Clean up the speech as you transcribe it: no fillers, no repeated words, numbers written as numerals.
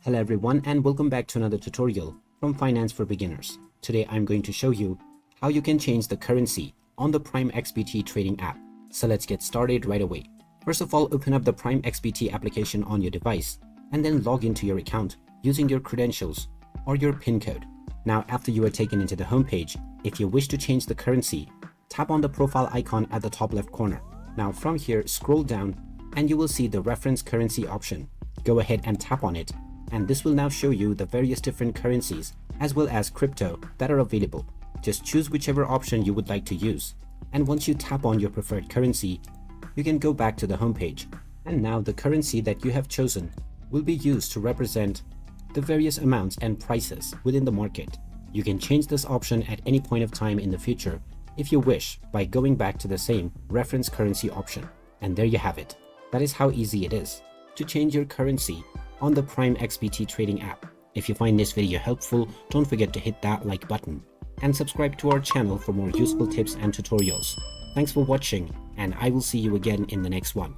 Hello everyone and welcome back to another tutorial from Finance for Beginners. Today I'm going to show you how you can change the currency on the PrimeXBT Trading App. So let's get started right away. First of all, open up the PrimeXBT application on your device and then log into your account using your credentials or your PIN code. Now after you are taken into the homepage, if you wish to change the currency, tap on the profile icon at the top left corner. Now from here, scroll down and you will see the reference currency option. Go ahead and tap on it, and this will now show you the various different currencies as well as crypto that are available. Just choose whichever option you would like to use, and once you tap on your preferred currency, you can go back to the homepage, and now the currency that you have chosen will be used to represent the various amounts and prices within the market. You can change this option at any point of time in the future if you wish by going back to the same reference currency option. And there you have it. That is how easy it is to change your currency on the PrimeXBT Trading App. If you find this video helpful, don't forget to hit that like button and subscribe to our channel for more useful tips and tutorials. Thanks for watching, and I will see you again in the next one.